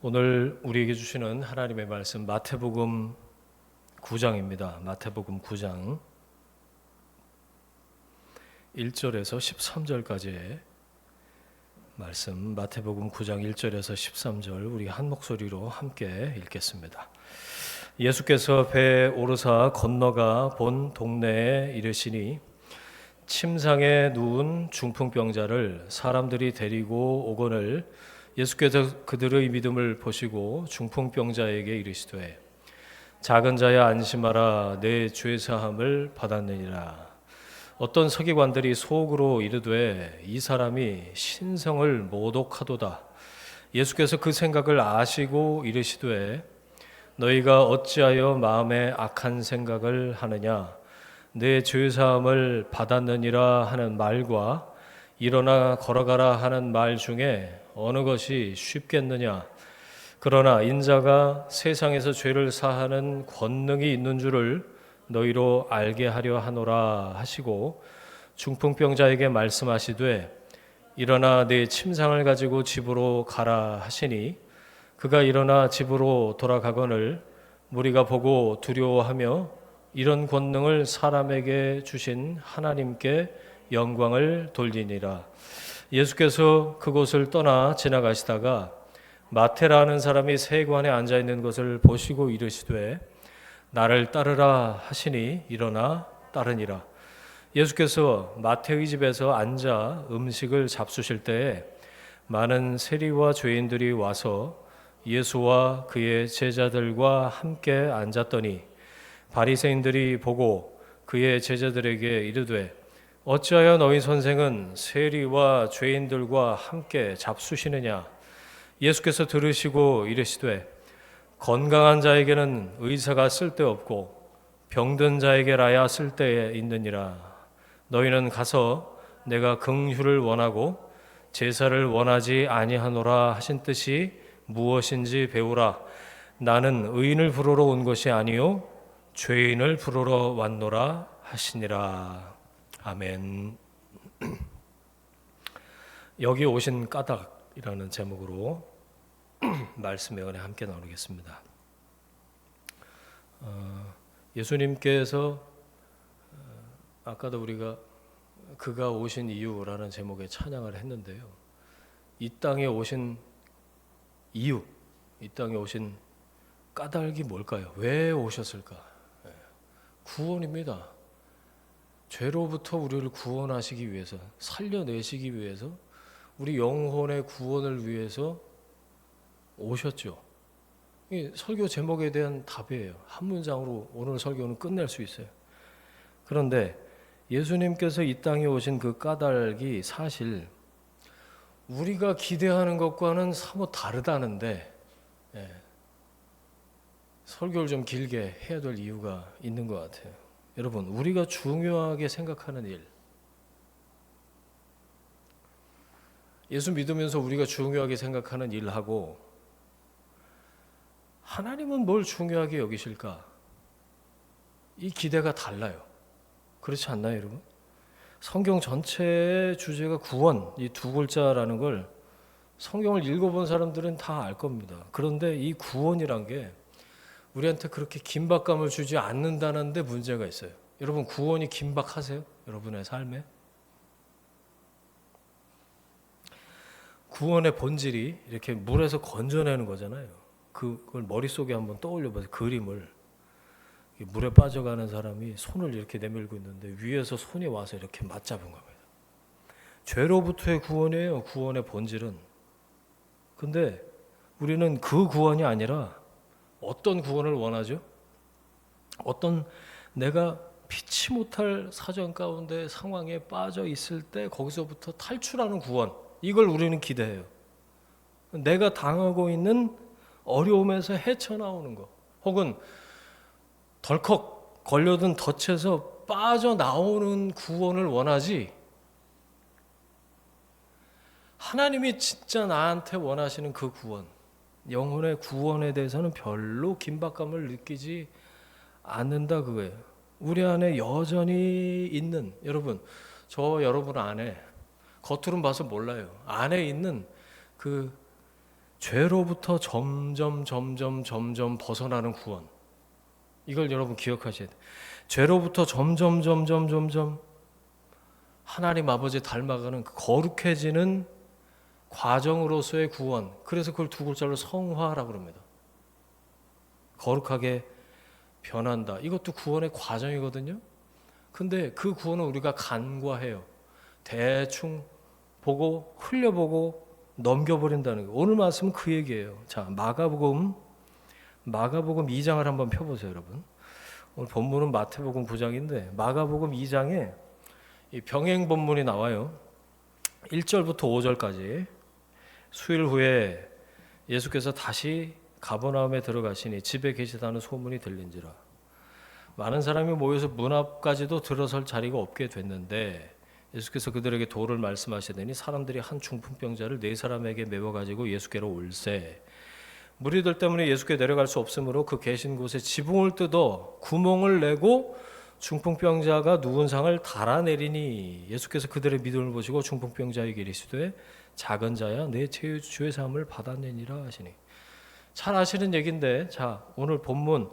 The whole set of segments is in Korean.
오늘 우리에게 주시는 하나님의 말씀 마태복음 9장입니다. 마태복음 9장 1절에서 13절까지의 말씀, 마태복음 9장 1절에서 13절 우리 한 목소리로 함께 읽겠습니다. 예수께서 배에 오르사 건너가 본 동네에 이르시니 침상에 누운 중풍병자를 사람들이 데리고 오거늘 예수께서 그들의 믿음을 보시고 중풍병자에게 이르시되 작은 자야 안심하라 내 죄 사함을 받았느니라. 어떤 서기관들이 속으로 이르되 이 사람이 신성을 모독하도다. 예수께서 그 생각을 아시고 이르시되 너희가 어찌하여 마음에 악한 생각을 하느냐. 내 죄 사함을 받았느니라 하는 말과 일어나 걸어가라 하는 말 중에 어느 것이 쉽겠느냐. 그러나 인자가 세상에서 죄를 사하는 권능이 있는 줄을 너희로 알게 하려 하노라 하시고 중풍병자에게 말씀하시되 일어나 네 침상을 가지고 집으로 가라 하시니 그가 일어나 집으로 돌아가거늘 무리가 보고 두려워하며 이런 권능을 사람에게 주신 하나님께 영광을 돌리니라. 예수께서 그곳을 떠나 지나가시다가 마태라는 사람이 세관에 앉아 있는 것을 보시고 이르시되 나를 따르라 하시니 일어나 따르니라. 예수께서 마태의 집에서 앉아 음식을 잡수실 때에 많은 세리와 죄인들이 와서 예수와 그의 제자들과 함께 앉았더니 바리새인들이 보고 그의 제자들에게 이르되 어찌하여 너희 선생은 세리와 죄인들과 함께 잡수시느냐. 예수께서 들으시고 이르시되 건강한 자에게는 의사가 쓸데없고 병든 자에게라야 쓸데에 있느니라. 너희는 가서 내가 긍휼을 원하고 제사를 원하지 아니하노라 하신 뜻이 무엇인지 배우라. 나는 의인을 부르러 온 것이 아니요 죄인을 부르러 왔노라 하시니라. 아멘. 여기 오신 까닭이라는 제목으로 말씀의 은혜 함께 나누겠습니다. 예수님께서 아까도 우리가 그가 오신 이유라는 제목의 찬양을 했는데요. 이 땅에 오신 이유, 이 땅에 오신 까닭이 뭘까요? 왜 오셨을까? 구원입니다. 죄로부터 우리를 구원하시기 위해서, 살려내시기 위해서, 우리 영혼의 구원을 위해서 오셨죠. 이 설교 제목에 대한 답이에요. 한 문장으로 오늘 설교는 끝낼 수 있어요. 그런데 예수님께서 이 땅에 오신 그 까닭이 사실 우리가 기대하는 것과는 사뭇 다르다는데 설교를 좀 길게 해야 될 이유가 있는 것 같아요. 여러분, 우리가 중요하게 생각하는 일, 예수 믿으면서 우리가 중요하게 생각하는 일하고 하나님은 뭘 중요하게 여기실까? 이 기대가 달라요. 그렇지 않나요, 여러분? 성경 전체의 주제가 구원, 이 두 글자라는 걸 성경을 읽어본 사람들은 다 알 겁니다. 그런데 이 구원이란 게 우리한테 그렇게 긴박감을 주지 않는다는 데 문제가 있어요. 여러분, 구원이 긴박하세요? 여러분의 삶에? 구원의 본질이 이렇게 물에서 건져내는 거잖아요. 그걸 머릿속에 한번 떠올려 보세요. 그림을. 물에 빠져가는 사람이 손을 이렇게 내밀고 있는데 위에서 손이 와서 이렇게 맞잡은 겁니다. 죄로부터의 구원이에요. 구원의 본질은. 근데 우리는 그 구원이 아니라 어떤 구원을 원하죠? 어떤 내가 피치 못할 사정 가운데 상황에 빠져 있을 때 거기서부터 탈출하는 구원, 이걸 우리는 기대해요. 내가 당하고 있는 어려움에서 헤쳐나오는 거, 혹은 덜컥 걸려든 덫에서 빠져나오는 구원을 원하지, 하나님이 진짜 나한테 원하시는 그 구원, 영혼의 구원에 대해서는 별로 긴박감을 느끼지 않는다, 그거예요. 우리 안에 여전히 있는, 여러분, 저 여러분 안에 겉으로는 봐서 몰라요. 안에 있는 그 죄로부터 점점 벗어나는 구원. 이걸 여러분 기억하셔야 돼요. 죄로부터 점점 하나님 아버지 닮아가는 그 거룩해지는 과정으로서의 구원. 그래서 그걸 두 글자로 성화라고 합니다. 거룩하게 변한다. 이것도 구원의 과정이거든요. 근데 그 구원은 우리가 간과해요. 대충 보고 흘려보고 넘겨버린다는 거. 오늘 말씀은 그 얘기예요. 자, 마가복음 2장을 한번 펴보세요, 여러분. 오늘 본문은 마태복음 9장인데 마가복음 2장에 이 병행 본문이 나와요. 1절부터 5절까지. 수일 후에 예수께서 다시 가버나움에 들어가시니 집에 계시다는 소문이 들린지라. 많은 사람이 모여서 문 앞까지도 들어설 자리가 없게 됐는데 예수께서 그들에게 도를 말씀하시더니 사람들이 한 중풍병자를 4사람에게 메워가지고 예수께로 올세. 무리들 때문에 예수께 내려갈 수 없으므로 그 계신 곳에 지붕을 뜯어 구멍을 내고 중풍병자가 누운 상을 달아내리니 예수께서 그들의 믿음을 보시고 중풍병자에게 이르시되 작은 자야 내 죄의 사함을 받았느니라 하시니. 잘 아시는 얘기인데, 자, 오늘 본문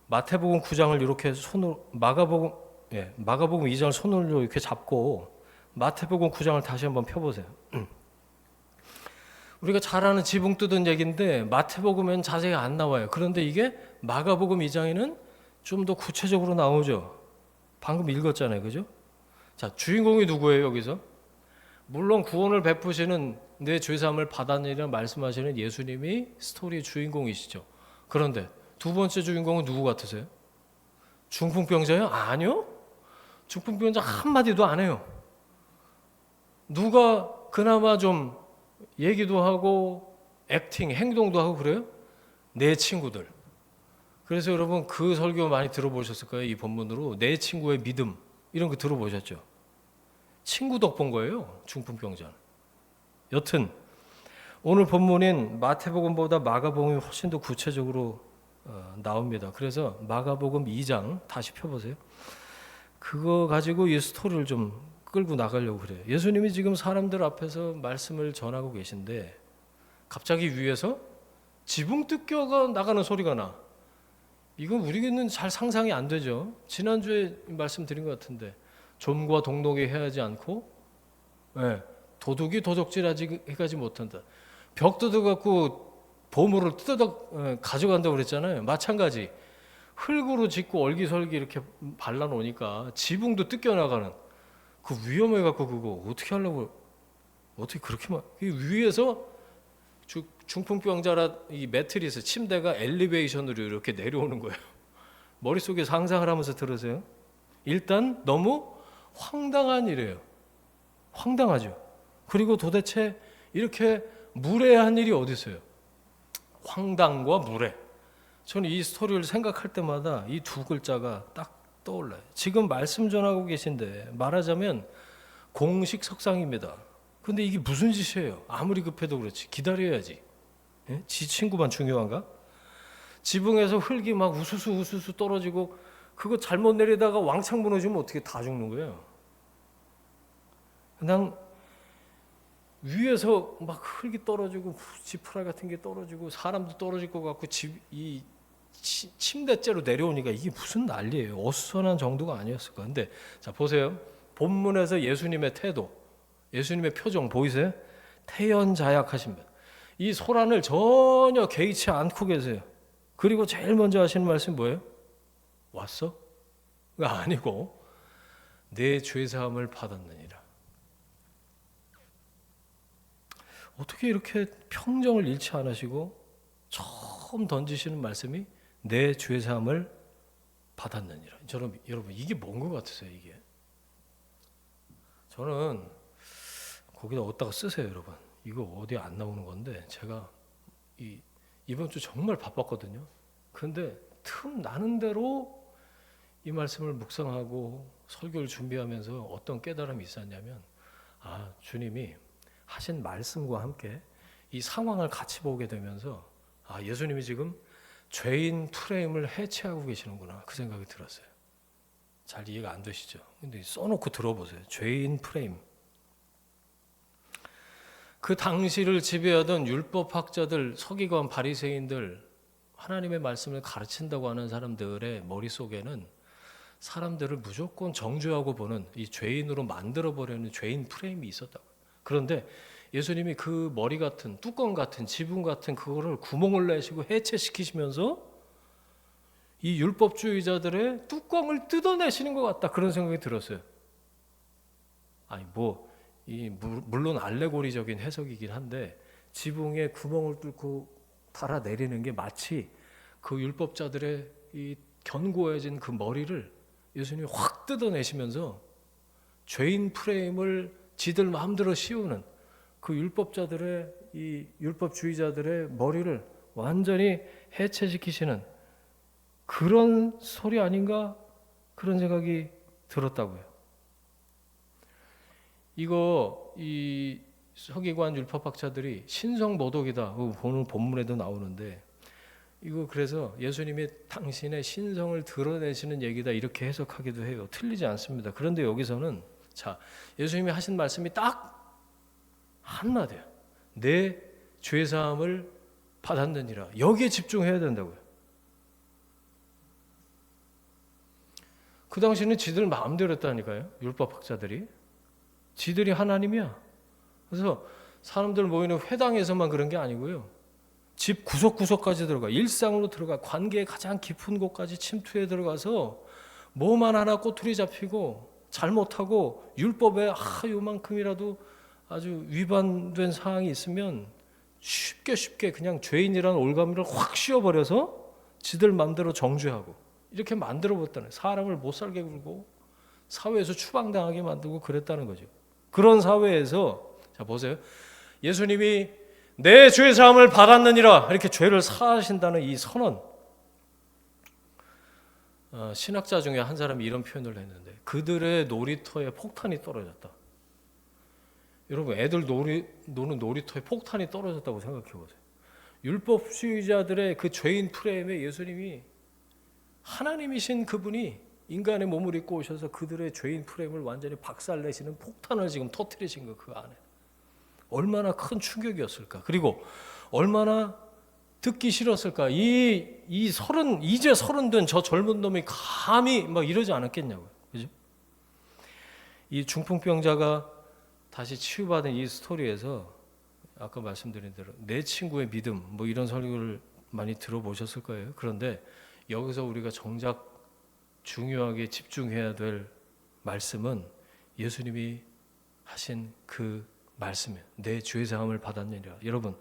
마태복음 9장을 이렇게 손으로 마가복음 2장을 손으로 이렇게 잡고 마태복음 9장을 다시 한번 펴보세요. 우리가 잘 아는 지붕 뜯은 얘기인데 마태복음에는 자세히 안 나와요. 그런데 이게 마가복음 2장에는 좀 더 구체적으로 나오죠. 방금 읽었잖아요, 그죠? 자, 주인공이 누구예요 여기서? 물론 구원을 베푸시는 내 죄사함을 받았느니라 말씀하시는 예수님이 스토리의 주인공이시죠. 그런데 두 번째 주인공은 누구 같으세요? 중풍병자요? 아니요. 중풍병자 한마디도 안 해요. 누가 그나마 좀 얘기도 하고 액팅, 행동도 하고 그래요? 내 친구들. 그래서 여러분 그 설교 많이 들어보셨을 거예요. 이 본문으로 내 친구의 믿음 이런 거 들어보셨죠? 친구 덕본 거예요. 중풍병자. 여튼 오늘 본문인 마태복음보다 마가복음이 훨씬 더 구체적으로 나옵니다. 그래서 마가복음 2장 다시 펴보세요. 그거 가지고 이 스토리를 좀 끌고 나가려고 그래요. 예수님이 지금 사람들 앞에서 말씀을 전하고 계신데 갑자기 위에서 지붕 뜯겨가 나가는 소리가 나. 이건 우리는 잘 상상이 안 되죠. 지난주에 말씀드린 것 같은데 좀과 동록이 해하지 않고 도둑이 도둑질하지 못한다. 벽 뜯어갖고 보물을 뜯어 가져간다고 그랬잖아요. 마찬가지 흙으로 짓고 얼기설기 이렇게 발라놓으니까 지붕도 뜯겨나가는 그 위험해갖고 그거 어떻게 하려고 어떻게 그렇게 위에서 중풍병자라 이 매트리스 침대가 엘리베이션으로 이렇게 내려오는 거예요. 머릿속에 상상을 하면서 들으세요. 일단 너무 황당한 일이에요. 황당하죠. 그리고 도대체 이렇게 무례한 일이 어디 있어요? 황당과 무례. 저는 이 스토리를 생각할 때마다 이 두 글자가 딱 떠올라요. 지금 말씀 전하고 계신데 말하자면 공식 석상입니다. 근데 이게 무슨 짓이에요? 아무리 급해도 그렇지. 기다려야지. 예? 지 친구만 중요한가? 지붕에서 흙이 막 우수수 떨어지고 그거 잘못 내리다가 왕창 무너지면 어떻게 다 죽는 거예요? 그냥 위에서 막 흙이 떨어지고 지푸라기 같은 게 떨어지고 사람도 떨어질 것 같고 이 침대째로 내려오니까 이게 무슨 난리예요. 어수선한 정도가 아니었을 거예요. 근데 자 보세요. 본문에서 예수님의 태도, 예수님의 표정 보이세요? 태연자약하십니다. 이 소란을 전혀 개의치 않고 계세요. 그리고 제일 먼저 하시는 말씀이 뭐예요? 왔어? 가 아니고 내 죄사함을 받았느니라. 어떻게 이렇게 평정을 잃지 않으시고 처음 던지시는 말씀이 내 죄사함을 받았느니라. 여러분 이게 뭔 것 같으세요? 이게 저는 거기다 어디다가 쓰세요, 여러분. 이거 어디 안 나오는 건데 제가 이번 주 정말 바빴거든요. 근데 틈 나는 대로 이 말씀을 묵상하고 설교를 준비하면서 어떤 깨달음이 있었냐면 주님이 하신 말씀과 함께 이 상황을 같이 보게 되면서 예수님이 지금 죄인 프레임을 해체하고 계시는구나 그 생각이 들었어요. 잘 이해가 안 되시죠? 근데 써놓고 들어보세요. 죄인 프레임. 그 당시를 지배하던 율법학자들, 서기관, 바리새인들, 하나님의 말씀을 가르친다고 하는 사람들의 머릿속에는 사람들을 무조건 정죄하고 보는 이 죄인으로 만들어버리는 죄인 프레임이 있었다고요. 그런데 예수님이 그 머리 같은, 뚜껑 같은, 지붕 같은 그거를 구멍을 내시고 해체시키시면서 이 율법주의자들의 뚜껑을 뜯어내시는 것 같다, 그런 생각이 들었어요. 아니 물론 알레고리적인 해석이긴 한데, 지붕에 구멍을 뚫고 달아내리는 게 마치 그 율법자들의 이 견고해진 그 머리를 예수님이 확 뜯어내시면서 죄인 프레임을 지들 마음대로 씌우는 그 율법자들의, 이 율법주의자들의 머리를 완전히 해체시키시는 그런 소리 아닌가, 그런 생각이 들었다고요. 이거 이 서기관 율법학자들이 신성모독이다, 오늘 본문에도 나오는데, 이거 그래서 예수님이 당신의 신성을 드러내시는 얘기다, 이렇게 해석하기도 해요. 틀리지 않습니다. 그런데 여기서는 자, 예수님이 하신 말씀이 딱 한마디야. 내 죄사함을 받았느니라. 여기에 집중해야 된다고요. 그 당시는 지들 마음대로 했다니까요. 율법학자들이. 지들이 하나님이야. 그래서 사람들 모이는 회당에서만 그런 게 아니고요. 집 구석구석까지 들어가, 일상으로 들어가, 관계의 가장 깊은 곳까지 침투해 들어가서 뭐만 하나 꼬투리 잡히고 잘못하고 율법에 요만큼이라도 아주 위반된 사항이 있으면 쉽게 그냥 죄인이라는 올가미를 확 씌워버려서 지들 맘대로 정죄하고 이렇게 만들어봤다는, 사람을 못 살게 굴고 사회에서 추방당하게 만들고 그랬다는 거죠. 그런 사회에서 자 보세요. 예수님이 내 죄 사함을 받았느니라 이렇게 죄를 사하신다는 이 선언, 신학자 중에 한 사람이 이런 표현을 했는데, 그들의 놀이터에 폭탄이 떨어졌다. 여러분, 애들 노는 놀이터에 폭탄이 떨어졌다고 생각해 보세요. 율법주의자들의 그 죄인 프레임에 예수님이, 하나님이신 그분이 인간의 몸을 입고 오셔서 그들의 죄인 프레임을 완전히 박살내시는 폭탄을 지금 터뜨리신 거, 그 안에 얼마나 큰 충격이었을까. 그리고 얼마나 듣기 싫었을까. 이제 서른 된 저 젊은 놈이 감히 막 이러지 않았겠냐고요. 그죠? 이 중풍병자가 다시 치유받은 이 스토리에서 아까 말씀드린 대로 내 친구의 믿음, 뭐 이런 설교를 많이 들어보셨을 거예요. 그런데 여기서 우리가 정작 중요하게 집중해야 될 말씀은 예수님이 하신 그 말씀이에요. 내 죄 사함을 받았느니라. 여러분,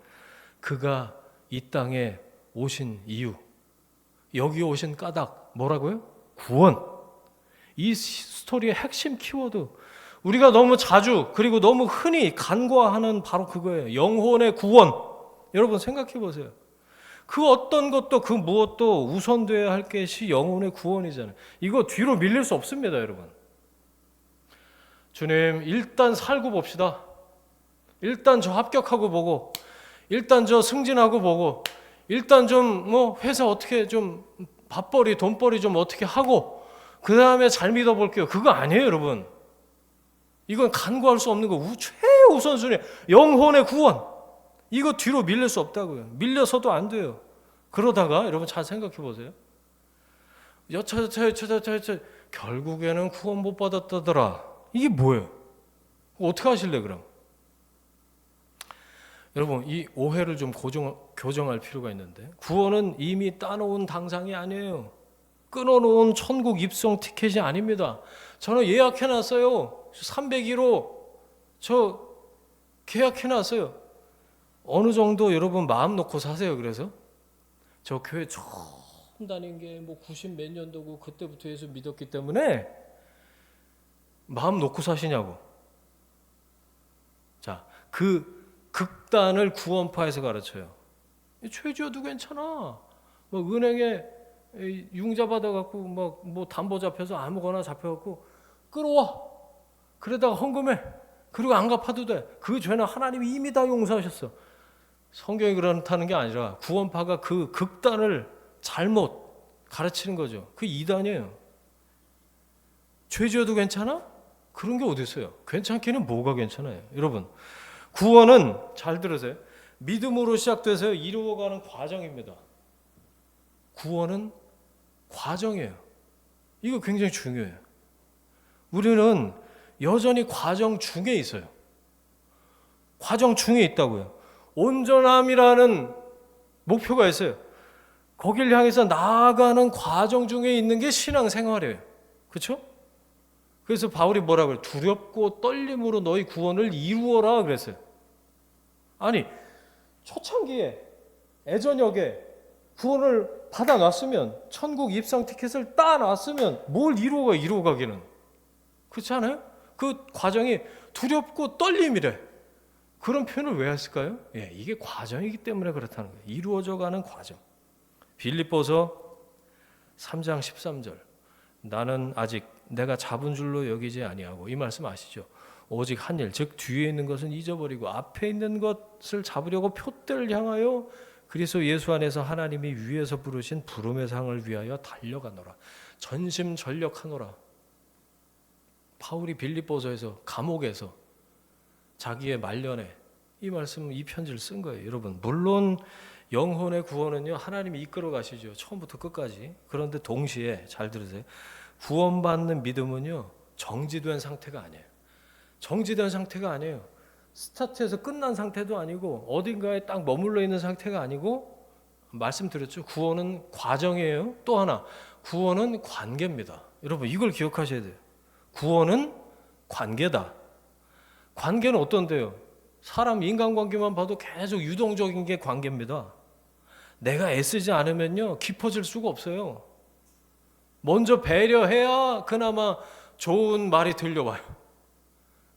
그가 이 땅에 오신 이유, 여기 오신 까닭 뭐라고요? 구원. 이 스토리의 핵심 키워드, 우리가 너무 자주 그리고 너무 흔히 간과하는 바로 그거예요. 영혼의 구원. 여러분 생각해 보세요. 그 어떤 것도 그 무엇도 우선돼야 할 것이 영혼의 구원이잖아요. 이거 뒤로 밀릴 수 없습니다, 여러분. 주님, 일단 살고 봅시다. 일단 저 합격하고 보고, 일단 저 승진하고 보고, 일단 좀 뭐 회사 어떻게 좀 밥벌이 돈벌이 좀 어떻게 하고, 그 다음에 잘 믿어볼게요. 그거 아니에요, 여러분. 이건 간과할 수 없는 거, 최우선순위, 영혼의 구원. 이거 뒤로 밀릴 수 없다고요. 밀려서도 안 돼요. 그러다가 여러분 잘 생각해 보세요. 결국에는 구원 못 받았다더라. 이게 뭐예요? 어떻게 하실래 그럼? 여러분, 이 오해를 좀 교정할 필요가 있는데, 구원은 이미 따놓은 당상이 아니에요. 끊어놓은 천국 입성 티켓이 아닙니다. 저는 예약해놨어요. 301호 저 계약해놨어요. 어느 정도 여러분 마음 놓고 사세요. 그래서 저 교회 처음 다닌 게 뭐 90 몇 년도고 그때부터 예수 믿었기 때문에 마음 놓고 사시냐고. 자, 그 극단을 구원파에서 가르쳐요. 죄지어도 괜찮아. 뭐 은행에 융자 받아갖고 뭐 담보 잡혀서 아무거나 잡혀갖고 끌어와. 그러다가 헌금해. 그리고 안 갚아도 돼. 그 죄는 하나님이 이미 다 용서하셨어. 성경이 그렇다는 게 아니라 구원파가 그 극단을 잘못 가르치는 거죠. 그 이단이에요. 죄 지어도 괜찮아? 그런 게 어디 있어요? 괜찮기는 뭐가 괜찮아요? 여러분, 구원은 잘 들으세요. 믿음으로 시작돼서 이루어가는 과정입니다. 구원은 과정이에요. 이거 굉장히 중요해요. 우리는 여전히 과정 중에 있어요. 과정 중에 있다고요. 온전함이라는 목표가 있어요. 거길 향해서 나아가는 과정 중에 있는 게 신앙생활이에요. 그렇죠? 그래서 바울이 뭐라고 해요? 두렵고 떨림으로 너희 구원을 이루어라 그랬어요. 아니, 초창기에 애저녁에 구원을 받아놨으면, 천국 입성 티켓을 따놨으면 뭘 이루어가기는. 그렇지 않아요? 그 과정이 두렵고 떨림이래. 그런 표현을 왜 했을까요? 예, 이게 과정이기 때문에 그렇다는 거예요. 이루어져가는 과정. 빌립보서 3장 13절. 나는 아직 내가 잡은 줄로 여기지 아니하고, 이 말씀 아시죠? 오직 한 일, 즉 뒤에 있는 것은 잊어버리고 앞에 있는 것을 잡으려고 표대를 향하여 그리스도 예수 안에서 하나님이 위에서 부르신 부름의 상을 위하여 달려가노라. 전심전력하노라. 바울이 빌립보서에서 감옥에서 자기의 말년에 이 말씀, 이 편지를 쓴 거예요. 여러분, 물론 영혼의 구원은요, 하나님이 이끌어 가시죠. 처음부터 끝까지. 그런데 동시에 잘 들으세요. 구원받는 믿음은요, 정지된 상태가 아니에요. 정지된 상태가 아니에요. 스타트에서 끝난 상태도 아니고 어딘가에 딱 머물러 있는 상태가 아니고, 말씀드렸죠. 구원은 과정이에요. 또 하나, 구원은 관계입니다. 여러분, 이걸 기억하셔야 돼요. 구원은 관계다. 관계는 어떤데요? 사람 인간관계만 봐도 계속 유동적인 게 관계입니다. 내가 애쓰지 않으면요, 깊어질 수가 없어요. 먼저 배려해야 그나마 좋은 말이 들려와요.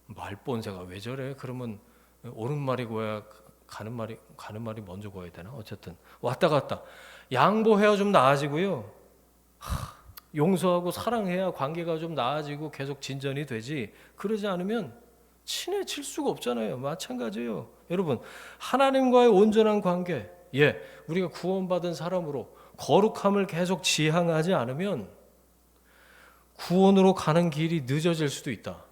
말본새가 왜 저래? 그러면 옳은 말이 고야 가는 말이 먼저 고야 되나? 어쨌든 왔다 갔다 양보해야 좀 나아지고요. 용서하고 사랑해야 관계가 좀 나아지고 계속 진전이 되지. 그러지 않으면 친해질 수가 없잖아요. 마찬가지예요. 여러분, 하나님과의 온전한 관계, 우리가 구원받은 사람으로 거룩함을 계속 지향하지 않으면 구원으로 가는 길이 늦어질 수도 있다.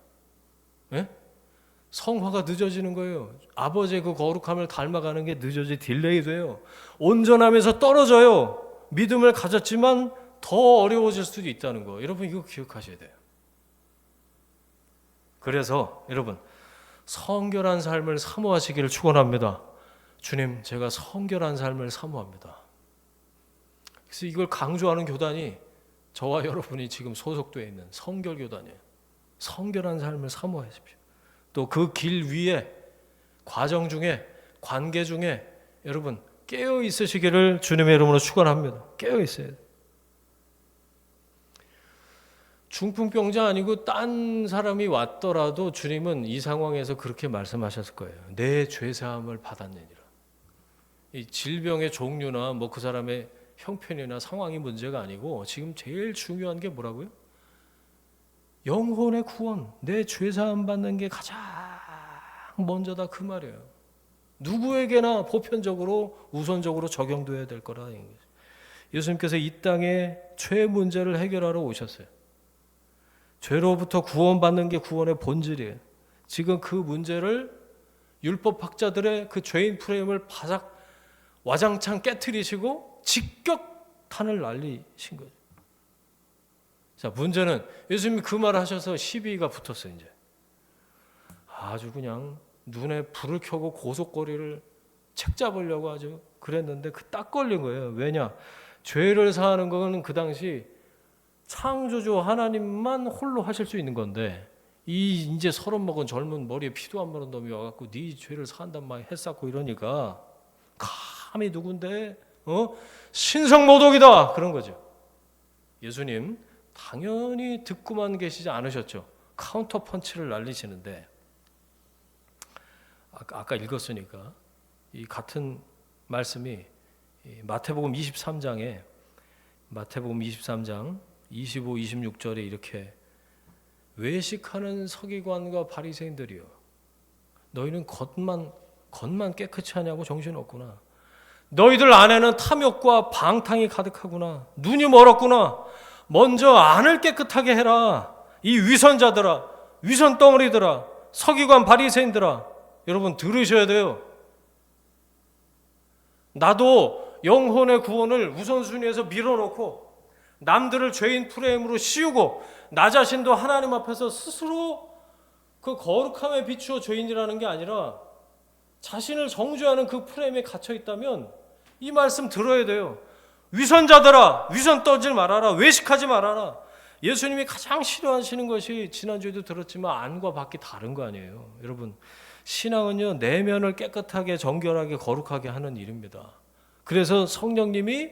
성화가 늦어지는 거예요. 아버지의 그 거룩함을 닮아가는 게 늦어지 딜레이 돼요. 온전함에서 떨어져요. 믿음을 가졌지만 더 어려워질 수도 있다는 거. 여러분, 이거 기억하셔야 돼요. 그래서 여러분, 성결한 삶을 사모하시기를 축원합니다. 주님, 제가 성결한 삶을 사모합니다. 그래서 이걸 강조하는 교단이 저와 여러분이 지금 소속되어 있는 성결교단이에요. 성결한 삶을 사모하십시오. 또 그 길 위에, 과정 중에, 관계 중에 여러분 깨어 있으시기를 주님의 이름으로 축원합니다. 깨어 있어야 돼요. 중풍병자 아니고 딴 사람이 왔더라도 주님은 이 상황에서 그렇게 말씀하셨을 거예요. 내 죄사함을 받았느니라. 이 질병의 종류나 뭐 그 사람의 형편이나 상황이 문제가 아니고, 지금 제일 중요한 게 뭐라고요? 영혼의 구원, 내 죄사함 받는 게 가장 먼저다, 그 말이에요. 누구에게나 보편적으로 우선적으로 적용돼야 될 거라. 예수님께서 이 땅에 죄 문제를 해결하러 오셨어요. 죄로부터 구원받는 게 구원의 본질이에요. 지금 그 문제를 율법학자들의 그 죄인 프레임을 바삭 와장창 깨트리시고 직격탄을 날리신 거죠. 자, 문제는 예수님이 그 말을 하셔서 시비가 붙었어요. 이제 아주 그냥 눈에 불을 켜고 고속거리를 책 잡으려고 아주 그랬는데 그 딱 걸린 거예요. 왜냐? 죄를 사하는 건 그 당시 창조주 하나님만 홀로 하실 수 있는 건데, 이 이제 30 먹은 젊은 머리에 피도 안 마른 놈이 와갖고 네 죄를 사한단 말 했었고 이러니까 감히 누군데 신성모독이다 그런 거죠. 예수님 당연히 듣고만 계시지 않으셨죠. 카운터 펀치를 날리시는데, 아까 읽었으니까 이 같은 말씀이 마태복음 23장 25, 26절에 이렇게, 외식하는 서기관과 바리새인들이여, 너희는 겉만 깨끗이 하냐고 정신없구나. 너희들 안에는 탐욕과 방탕이 가득하구나. 눈이 멀었구나. 먼저 안을 깨끗하게 해라. 이 위선자들아, 위선덩어리들아, 서기관 바리새인들아, 여러분 들으셔야 돼요. 나도 영혼의 구원을 우선순위에서 밀어놓고 남들을 죄인 프레임으로 씌우고 나 자신도 하나님 앞에서 스스로 그 거룩함에 비추어 죄인이라는 게 아니라 자신을 정죄하는 그 프레임에 갇혀 있다면 이 말씀 들어야 돼요. 위선자들아, 위선 떠질 말아라, 외식하지 말아라. 예수님이 가장 싫어하시는 것이 지난주에도 들었지만 안과 밖이 다른 거 아니에요. 여러분, 신앙은요 내면을 깨끗하게 정결하게 거룩하게 하는 일입니다. 그래서 성령님이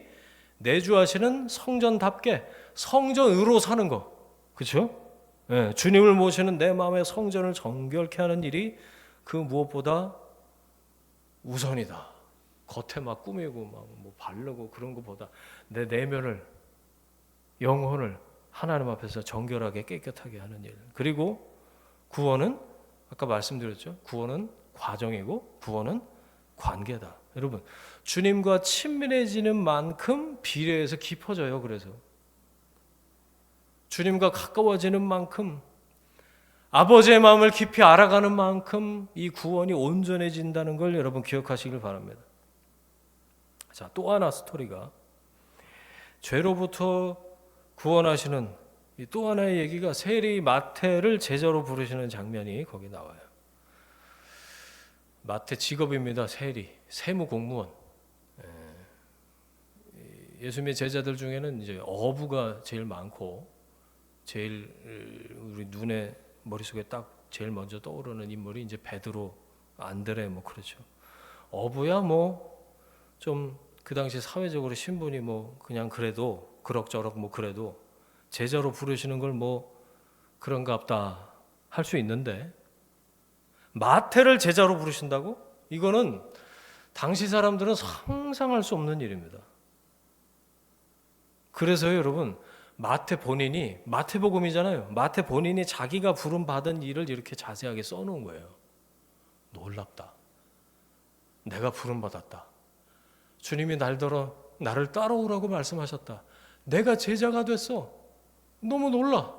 내주하시는 성전답게 성전으로 사는 거, 그렇죠? 네, 주님을 모시는 내 마음의 성전을 정결케 하는 일이 그 무엇보다 우선이다. 겉에 막 꾸미고 막 뭐 바르고 그런 것보다 내 내면을, 영혼을 하나님 앞에서 정결하게 깨끗하게 하는 일. 그리고 구원은 아까 말씀드렸죠. 구원은 과정이고 구원은 관계다. 여러분, 주님과 친밀해지는 만큼 비례해서 깊어져요. 그래서 주님과 가까워지는 만큼, 아버지의 마음을 깊이 알아가는 만큼 이 구원이 온전해진다는 걸 여러분 기억하시길 바랍니다. 자, 또 하나 스토리가, 죄로부터 구원하시는 또 하나의 얘기가 세리 마태를 제자로 부르시는 장면이 거기 나와요. 마태 직업입니다. 세리, 세무 공무원. 예수님의 제자들 중에는 이제 어부가 제일 많고 제일 우리 눈에 머릿속에 딱 제일 먼저 떠오르는 인물이 이제 베드로, 안드레 뭐 그렇죠. 어부야 뭐 좀 그 당시 사회적으로 신분이 뭐 그냥 그래도 그럭저럭 뭐 그래도 제자로 부르시는 걸 뭐 그런갑다 할 수 있는데 마태를 제자로 부르신다고? 이거는 당시 사람들은 상상할 수 없는 일입니다. 그래서요 여러분, 마태 본인이, 마태복음이잖아요. 마태 본인이 자기가 부름받은 일을 이렇게 자세하게 써놓은 거예요. 놀랍다. 내가 부름받았다. 주님이 나를 따라오라고 말씀하셨다. 내가 제자가 됐어. 너무 놀라.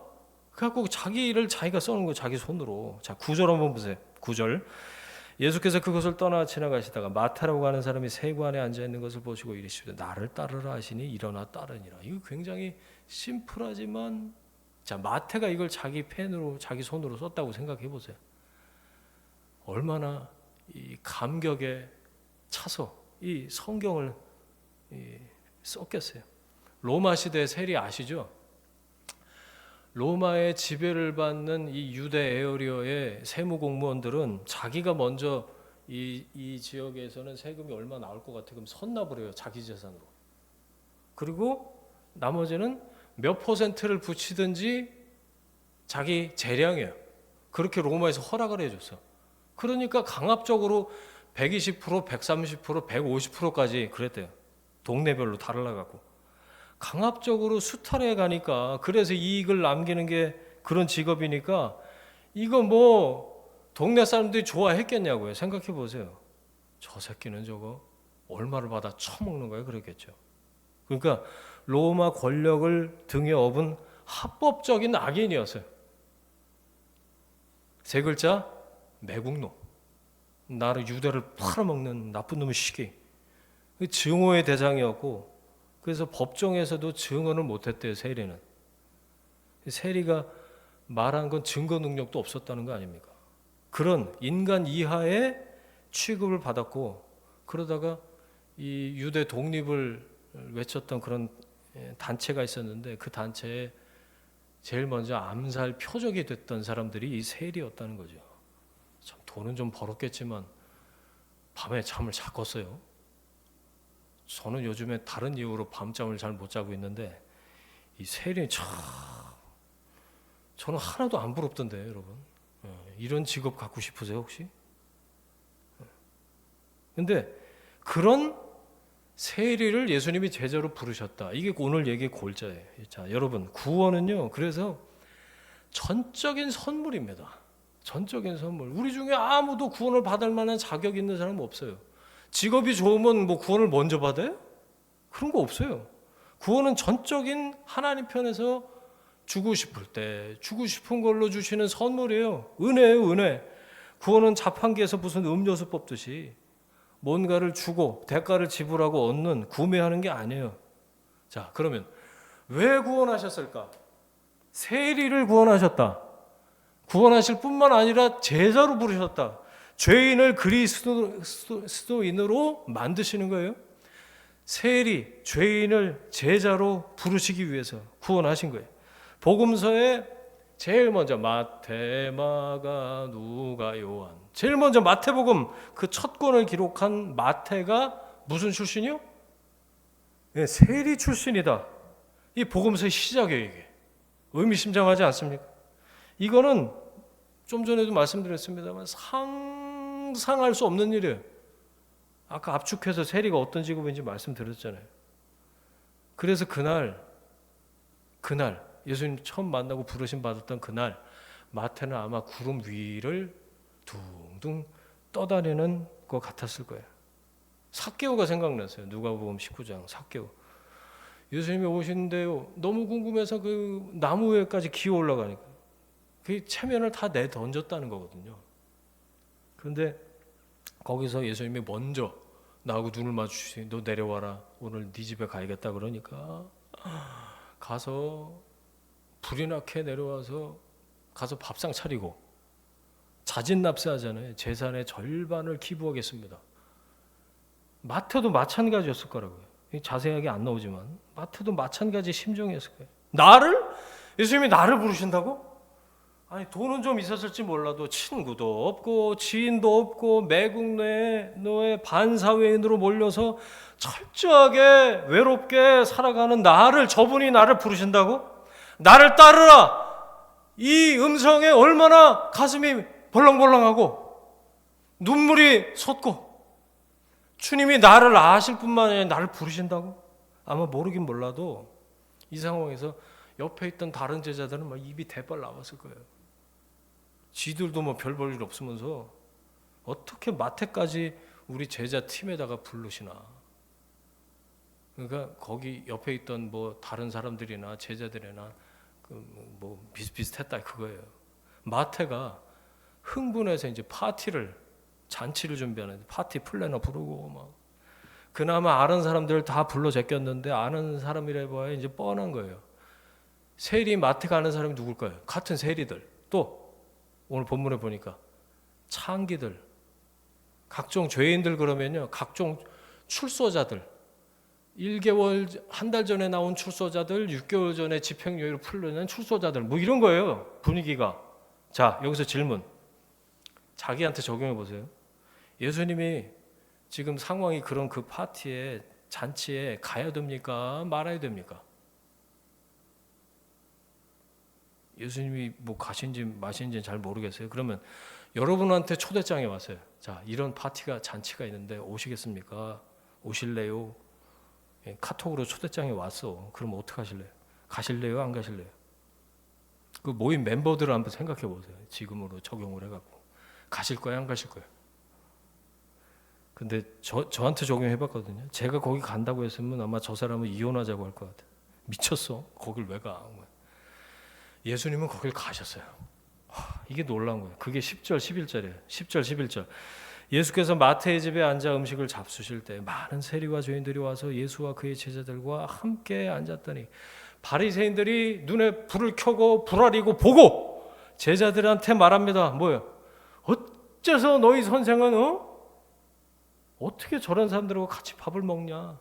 그래갖고 자기 일을 자기가 써놓은 거예요. 자기 손으로. 자, 9절 한번 보세요. 9절. 예수께서 그것을 떠나 지나가시다가 마태라고 하는 사람이 세구 안에 앉아있는 것을 보시고 이르시되 나를 따르라 하시니 일어나 따르니라. 이거 굉장히 심플하지만, 자, 마태가 이걸 자기 펜으로 자기 손으로 썼다고 생각해 보세요. 얼마나 이 감격에 차서 이 성경을 썼겠어요. 로마 시대 세리 아시죠? 로마의 지배를 받는 이 유대 에어리어의 세무 공무원들은 자기가 먼저 이 지역에서는 세금이 얼마 나올 것 같아 그럼 선납을 해요. 자기 재산으로. 그리고 나머지는 몇 퍼센트를 붙이든지 자기 재량이에요. 그렇게 로마에서 허락을 해줬어. 그러니까 강압적으로 120%, 130%, 150%까지 그랬대요. 동네별로 달라가고. 강압적으로 수탈해 가니까, 그래서 이익을 남기는 게 그런 직업이니까 이거 뭐 동네 사람들이 좋아했겠냐고요. 생각해 보세요. 저 새끼는 저거 얼마를 받아 처먹는 거예요. 그랬겠죠. 그러니까 로마 권력을 등에 업은 합법적인 악인이었어요. 세 글자, 매국노. 나를 유대를 팔아먹는 나쁜 놈의 시기. 증오의 대상이었고, 그래서 법정에서도 증언을 못했대요. 세리는. 세리가 말한 건 증거 능력도 없었다는 거 아닙니까? 그런 인간 이하의 취급을 받았고, 그러다가 이 유대 독립을 외쳤던 그런 단체가 있었는데 그 단체에 제일 먼저 암살 표적이 됐던 사람들이 이 세리였다는 거죠. 참 돈은 좀 벌었겠지만 밤에 잠을 잤겠어요. 저는 요즘에 다른 이유로 밤잠을 잘 못 자고 있는데 이 세리 참 저는 하나도 안 부럽던데 여러분. 이런 직업 갖고 싶으세요 혹시? 근데 그런 세리를 예수님이 제자로 부르셨다. 이게 오늘 얘기의 골자예요. 자, 여러분, 구원은요, 그래서 전적인 선물입니다. 전적인 선물. 우리 중에 아무도 구원을 받을 만한 자격 있는 사람은 없어요. 직업이 좋으면 뭐 구원을 먼저 받아요? 그런 거 없어요. 구원은 전적인 하나님 편에서 주고 싶을 때 주고 싶은 걸로 주시는 선물이에요. 은혜예요, 은혜. 구원은 자판기에서 무슨 음료수 뽑듯이 뭔가를 주고 대가를 지불하고 얻는, 구매하는 게 아니에요. 자, 그러면 왜 구원하셨을까? 세리를 구원하셨다. 구원하실 뿐만 아니라 제자로 부르셨다. 죄인을 그리스도인으로 만드시는 거예요. 세리, 죄인을 제자로 부르시기 위해서 구원하신 거예요. 복음서에 제일 먼저 마태, 마가, 누가, 요한, 제일 먼저 마태복음 그 첫 권을 기록한 마태가 무슨 출신이요? 네, 세리 출신이다. 이 복음서의 시작이에요. 이게 의미심장하지 않습니까? 이거는 좀 전에도 말씀드렸습니다만 상상할 수 없는 일이에요. 아까 압축해서 세리가 어떤 직업인지 말씀드렸잖아요. 그래서 그날 예수님 처음 만나고 부르심 받았던 그날 마태는 아마 구름 위를 둥둥 떠다니는 것 같았을 거예요. 삭개오가 생각났어요. 누가복음 19장 삭개오. 예수님이 오시는데요. 너무 궁금해서 그 나무 위에까지 기어 올라가니까 그 체면을 다 내던졌다는 거거든요. 그런데 거기서 예수님이 먼저 나하고 눈을 마주치시, 너 내려와라. 오늘 네 집에 가야겠다 그러니까 가서 불이 나게 내려와서 가서 밥상 차리고 자진납세하잖아요. 재산의 절반을 기부하겠습니다. 마태도 마찬가지였을 거라고요. 자세하게 안 나오지만 마태도 마찬가지 심정이었을 거예요. 예수님이 나를 부르신다고? 아니 돈은 좀 있었을지 몰라도 친구도 없고 지인도 없고 매국노의 반사회인으로 몰려서 철저하게 외롭게 살아가는 저분이 나를 부르신다고? 나를 따르라! 이 음성에 얼마나 가슴이 벌렁벌렁하고 눈물이 솟고 주님이 나를 아실 뿐만 아니라 나를 부르신다고? 아마 모르긴 몰라도 이 상황에서 옆에 있던 다른 제자들은 막 입이 대빨 나왔을 거예요. 지들도 뭐 별 볼 일 없으면서 어떻게 마태까지 우리 제자 팀에다가 부르시나. 그러니까 거기 옆에 있던 뭐 다른 사람들이나 제자들이나 뭐 비슷비슷했다 그거예요. 마태가 흥분해서 이제 잔치를 준비하는데 파티 플래너 부르고 막 그나마 아는 사람들 다 불러 제꼈는데 아는 사람이라 봐야 이제 뻔한 거예요. 세리 마태가 아는 사람이 누굴까요? 같은 세리들. 또 오늘 본문에 보니까 창기들, 각종 죄인들 그러면요, 각종 출소자들, 1개월, 한 달 전에 나온 출소자들, 6개월 전에 집행유예를 풀려낸 출소자들, 뭐 이런 거예요, 분위기가. 자, 여기서 질문. 자기한테 적용해 보세요. 예수님이 지금 상황이 그런 그 파티에, 잔치에 가야 됩니까? 말아야 됩니까? 예수님이 뭐 가신지 마신지는 잘 모르겠어요. 그러면 여러분한테 초대장이 왔어요. 자, 이런 파티가 잔치가 있는데 오시겠습니까? 오실래요? 카톡으로 초대장이 왔어. 그럼 어떻게 하실래요? 가실래요? 안 가실래요? 그 모임 멤버들을 한번 생각해 보세요. 지금으로 적용을 해갖고 가실 거예요? 안 가실 거예요? 근데 저한테 적용해 봤거든요. 제가 거기 간다고 했으면 아마 저 사람은 이혼하자고 할 것 같아요. 미쳤어? 거길 왜 가? 예수님은 거길 가셨어요. 이게 놀라운 거예요. 그게 10절, 11절이에요. 10절, 11절. 예수께서 마태의 집에 앉아 음식을 잡수실 때 많은 세리와 죄인들이 와서 예수와 그의 제자들과 함께 앉았더니 바리새인들이 눈에 불을 켜고 불아리고 보고 제자들한테 말합니다. 뭐예요? 어째서 너희 선생은 어떻게 저런 사람들하고 같이 밥을 먹냐?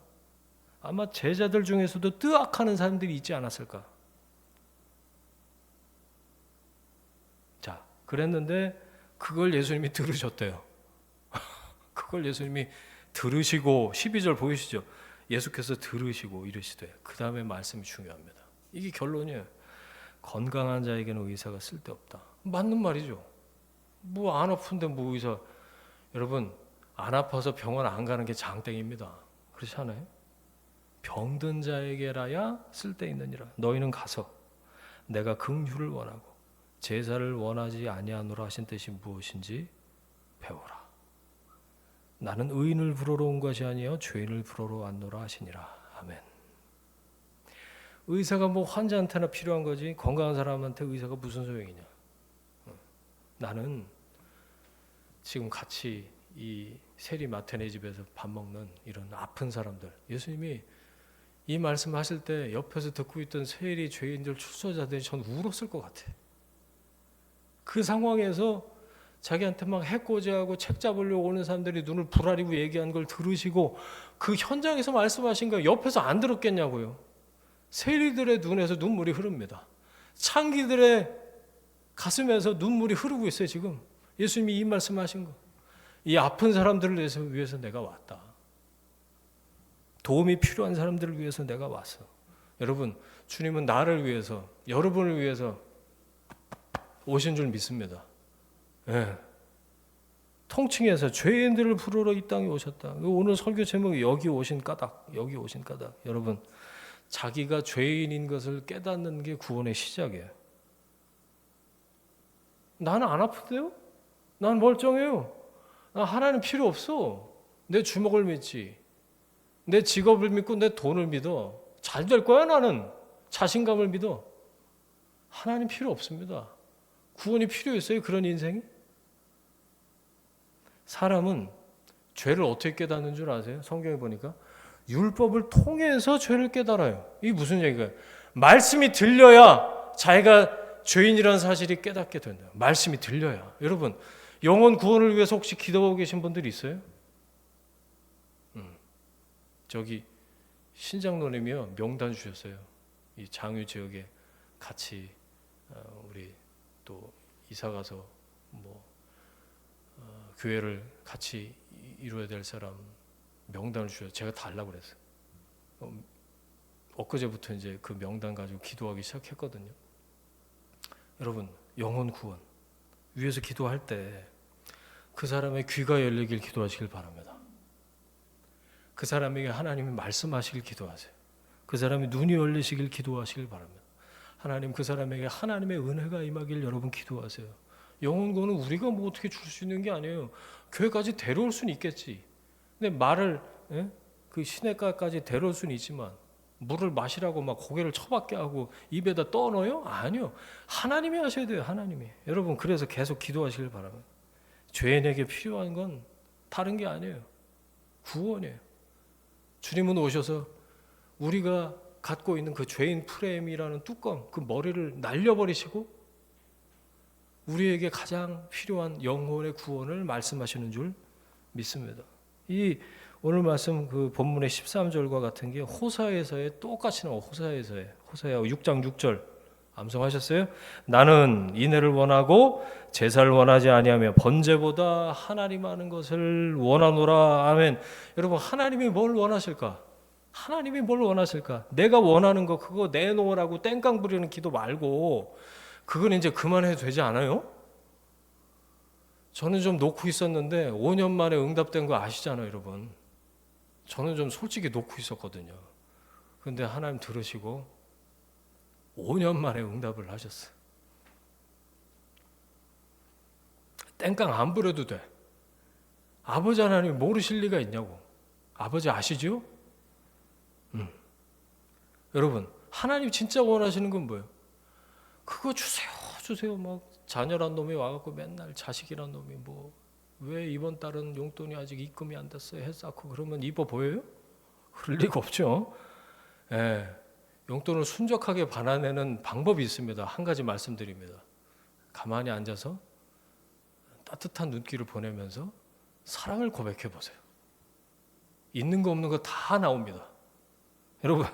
아마 제자들 중에서도 뜨악하는 사람들이 있지 않았을까? 그랬는데 그걸 예수님이 들으셨대요. 그걸 예수님이 들으시고 12절 보이시죠? 예수께서 들으시고 이러시대. 그 다음에 말씀이 중요합니다. 이게 결론이에요. 건강한 자에게는 의사가 쓸데없다. 맞는 말이죠. 뭐 안 아픈데 뭐 의사. 여러분 안 아파서 병원 안 가는 게 장땡입니다. 그렇지 않아요? 병든 자에게라야 쓸데있느니라. 너희는 가서 내가 긍휼을 원하고 제사를 원하지 아니하노라 하신 뜻이 무엇인지 배워라. 나는 의인을 부르러 온 것이 아니요 죄인을 부르러 왔노라 하시니라. 아멘. 의사가 뭐 환자한테나 필요한 거지 건강한 사람한테 의사가 무슨 소용이냐. 나는 지금 같이 이 세리 마테네 집에서 밥 먹는 이런 아픈 사람들, 예수님이 이 말씀하실 때 옆에서 듣고 있던 세리 죄인들 출소자들이 전 울었을 것 같아. 그 상황에서 자기한테 막 해코지하고 책 잡으려고 오는 사람들이 눈을 부라리고 얘기한 걸 들으시고 그 현장에서 말씀하신 거 옆에서 안 들었겠냐고요. 세리들의 눈에서 눈물이 흐릅니다. 창기들의 가슴에서 눈물이 흐르고 있어요. 지금 예수님이 이 말씀하신 거, 이 아픈 사람들을 위해서 내가 왔다. 도움이 필요한 사람들을 위해서 내가 왔어. 여러분, 주님은 나를 위해서, 여러분을 위해서 오신 줄 믿습니다. 예. 통칭해서 죄인들을 부르러 이 땅에 오셨다. 오늘 설교 제목이 여기 오신 까닭, 여기 오신 까닭. 여러분, 자기가 죄인인 것을 깨닫는 게 구원의 시작이에요. 나는 안 아픈데요? 난 멀쩡해요. 나 하나님 필요 없어. 내 주먹을 믿지. 내 직업을 믿고 내 돈을 믿어. 잘 될 거야 나는. 자신감을 믿어. 하나님 필요 없습니다. 구원이 필요했어요 그런 인생이? 사람은 죄를 어떻게 깨닫는 줄 아세요? 성경에 보니까 율법을 통해서 죄를 깨달아요. 이게 무슨 얘기예요? 말씀이 들려야 자기가 죄인이라는 사실이 깨닫게 된다. 말씀이 들려야. 여러분, 영혼 구원을 위해서 혹시 기도하고 계신 분들이 있어요? 저기 신장로님이요 명단 주셨어요. 이 장유 지역에 같이 우리 또 이사 가서 교회를 같이 이루어야 될 사람 명단을 주셔서 제가 달라고 그랬어요. 엊그제부터 이제 그 명단 가지고 기도하기 시작했거든요. 여러분, 영혼 구원 위해서 기도할 때 그 사람의 귀가 열리길 기도하시길 바랍니다. 그 사람에게 하나님이 말씀하시길 기도하세요. 그 사람이 눈이 열리시길 기도하시길 바랍니다. 하나님, 그 사람에게 하나님의 은혜가 임하길 여러분 기도하세요. 영혼 구원은 우리가 뭐 어떻게 줄 수 있는 게 아니에요. 교회까지 데려올 수는 있겠지. 근데 말을 그 시냇가까지 데려올 수는 있지만 물을 마시라고 막 고개를 쳐박게 하고 입에다 떠넣어요? 아니요. 하나님이 하셔야 돼요. 하나님이. 여러분, 그래서 계속 기도하시길 바랍니다. 죄인에게 필요한 건 다른 게 아니에요. 구원이에요. 주님은 오셔서 우리가 갖고 있는 그 죄인 프레임이라는 뚜껑, 그 머리를 날려버리시고 우리에게 가장 필요한 영혼의 구원을 말씀하시는 줄 믿습니다. 이 오늘 말씀 그 본문의 13절과 같은 게 호사에서의 똑같이 나와요. 호사야 6장 6절 암송하셨어요? 나는 인애를 원하고 제사를 원하지 아니하며 번제보다 하나님 아는 것을 원하노라. 아멘. 여러분, 하나님이 뭘 원하실까? 하나님이 뭘 원하실까? 내가 원하는 거 그거 내놓으라고 땡깡 부리는 기도 말고 그건 이제 그만해도 되지 않아요? 저는 좀 놓고 있었는데 5년 만에 응답된 거 아시잖아요, 여러분. 저는 좀 솔직히 놓고 있었거든요. 근데 하나님 들으시고 5년 만에 응답을 하셨어요. 땡깡 안 부려도 돼. 아버지 하나님 모르실 리가 있냐고. 아버지 아시죠? 여러분, 하나님 진짜 원하시는 건 뭐예요? 그거 주세요. 막 자녀란 놈이 와갖고 맨날 자식이란 놈이 왜 이번 달은 용돈이 아직 입금이 안 됐어요? 해 쌓고 그러면 이뻐 보여요? 그럴 리가 없죠. 예. 용돈을 순적하게 받아내는 방법이 있습니다. 한 가지 말씀드립니다. 가만히 앉아서 따뜻한 눈길을 보내면서 사랑을 고백해 보세요. 있는 거 없는 거 다 나옵니다. 여러분,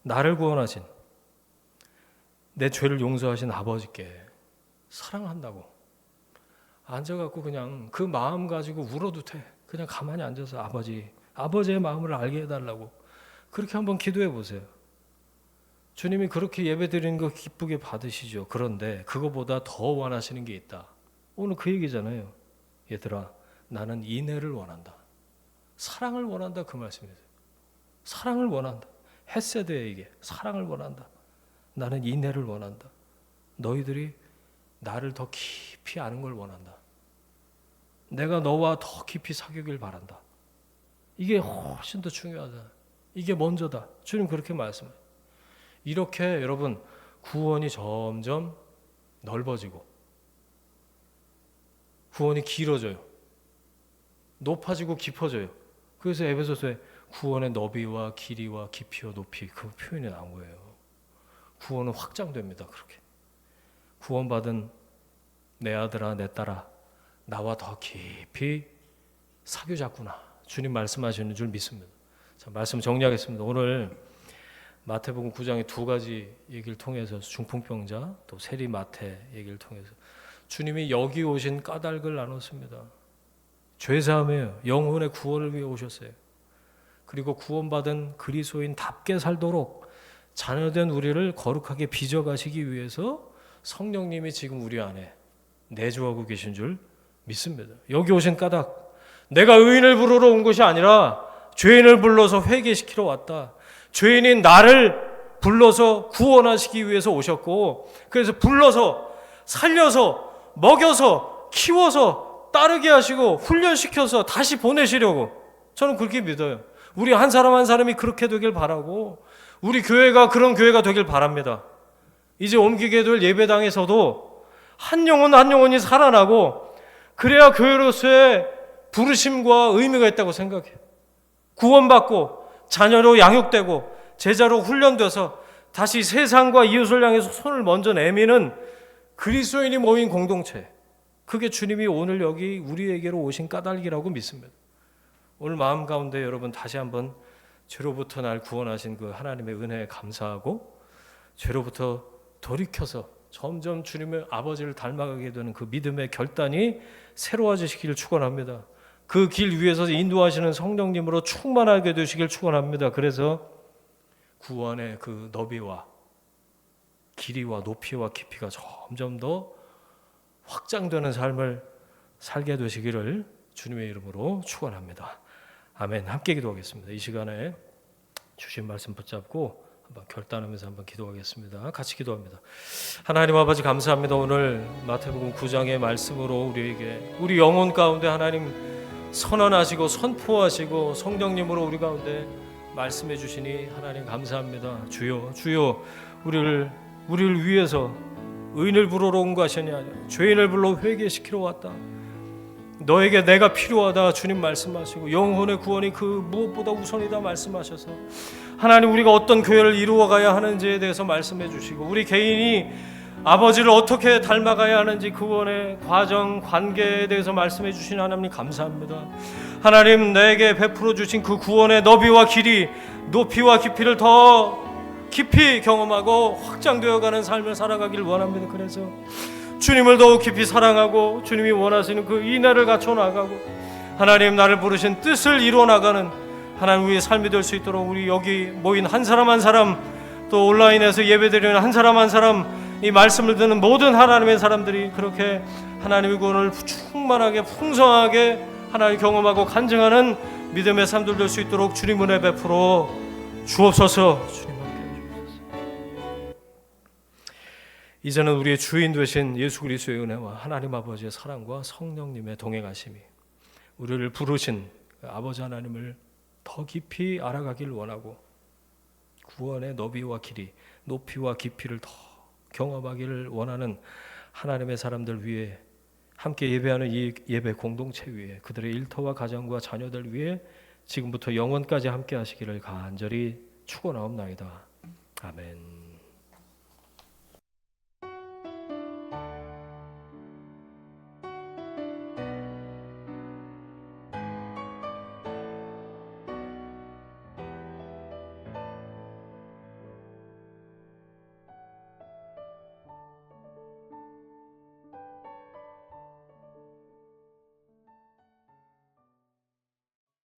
나를 구원하신 내 죄를 용서하신 아버지께 사랑한다고 앉아갖고 그냥 그 마음 가지고 울어도 돼. 그냥 가만히 앉아서 아버지의 마음을 알게 해달라고 그렇게 한번 기도해 보세요. 주님이 그렇게 예배 드리는 거 기쁘게 받으시죠. 그런데 그거보다 더 원하시는 게 있다. 오늘 그 얘기잖아요. 얘들아, 나는 인애를 원한다. 사랑을 원한다, 그 말씀이세요. 사랑을 원한다. 헤세드에 이게 사랑을 원한다. 나는 인애를 원한다. 너희들이 나를 더 깊이 아는 걸 원한다. 내가 너와 더 깊이 사귀길 바란다. 이게 훨씬 더 중요하다. 이게 먼저다. 주님 그렇게 말씀해요. 이렇게 여러분 구원이 점점 넓어지고 구원이 길어져요. 높아지고 깊어져요. 그래서 에베소서에 구원의 너비와 길이와 깊이와 높이 그 표현이 나온 거예요. 구원은 확장됩니다. 그렇게 구원받은 내 아들아 내 딸아 나와 더 깊이 사귀자꾸나 주님 말씀하시는 줄 믿습니다. 자, 말씀 정리하겠습니다. 오늘 마태복음 9장의 두 가지 얘기를 통해서 중풍병자 또 세리 마태 얘기를 통해서 주님이 여기 오신 까닭을 나눴습니다. 죄사함이에요. 영혼의 구원을 위해 오셨어요. 그리고 구원받은 그리스도인답게 살도록 자녀된 우리를 거룩하게 빚어가시기 위해서 성령님이 지금 우리 안에 내주하고 계신 줄 믿습니다. 여기 오신 까닭, 내가 의인을 부르러 온 것이 아니라 죄인을 불러서 회개시키러 왔다. 죄인인 나를 불러서 구원하시기 위해서 오셨고, 그래서 불러서 살려서 먹여서 키워서 따르게 하시고 훈련시켜서 다시 보내시려고 저는 그렇게 믿어요. 우리 한 사람 한 사람이 그렇게 되길 바라고 우리 교회가 그런 교회가 되길 바랍니다. 이제 옮기게 될 예배당에서도 한 영혼 한 영혼이 살아나고 그래야 교회로서의 부르심과 의미가 있다고 생각해요. 구원받고 자녀로 양육되고 제자로 훈련돼서 다시 세상과 이웃을 향해서 손을 먼저 내미는 그리스도인이 모인 공동체, 그게 주님이 오늘 여기 우리에게로 오신 까닭이라고 믿습니다. 오늘 마음 가운데 여러분 다시 한번 죄로부터 날 구원하신 그 하나님의 은혜에 감사하고 죄로부터 돌이켜서 점점 주님의 아버지를 닮아가게 되는 그 믿음의 결단이 새로워지시기를 축원합니다. 그 길 위에서 인도하시는 성령님으로 충만하게 되시길 축원합니다. 그래서 구원의 그 너비와 길이와 높이와 깊이가 점점 더 확장되는 삶을 살게 되시기를 주님의 이름으로 축원합니다. 아멘. 함께 기도하겠습니다. 이 시간에 주신 말씀 붙잡고 한번 결단하면서 한번 기도하겠습니다. 같이 기도합니다. 하나님 아버지 감사합니다. 오늘 마태복음 9장의 말씀으로 우리에게 우리 영혼 가운데 하나님 선언하시고 선포하시고 성령님으로 우리 가운데 말씀해 주시니 하나님 감사합니다. 주여 우리를 위해서 의인을 부르러 온 것이 아니라 죄인을 불러 회개시키러 왔다. 너에게 내가 필요하다 주님 말씀하시고 영혼의 구원이 그 무엇보다 우선이다 말씀하셔서 하나님 우리가 어떤 교회를 이루어가야 하는지에 대해서 말씀해 주시고 우리 개인이 아버지를 어떻게 닮아가야 하는지 구원의 과정 관계에 대해서 말씀해 주신 하나님 감사합니다. 하나님 내게 베풀어 주신 그 구원의 너비와 길이 높이와 깊이를 더 깊이 경험하고 확장되어가는 삶을 살아가길 원합니다. 그래서 주님을 더욱 깊이 사랑하고 주님이 원하시는 그 인내를 갖춰 나가고 하나님 나를 부르신 뜻을 이루어 나가는 하나님 우리의 삶이 될 수 있도록 우리 여기 모인 한 사람 한 사람 또 온라인에서 예배드리는 한 사람 한 사람 이 말씀을 듣는 모든 하나님의 사람들이 그렇게 하나님의 구원을 충만하게 풍성하게 하나님 경험하고 간증하는 믿음의 삶들 될 수 있도록 주님 은혜 베풀어 주옵소서. 주님 이제는 우리의 주인 되신 예수 그리스도의 은혜와 하나님 아버지의 사랑과 성령님의 동행하심이 우리를 부르신 아버지 하나님을 더 깊이 알아가길 원하고 구원의 너비와 길이 높이와 깊이를 더 경험하기를 원하는 하나님의 사람들 위해 함께 예배하는 이 예배 공동체 위에 그들의 일터와 가정과 자녀들 위해 지금부터 영원까지 함께 하시기를 간절히 축원하옵나이다. 아멘.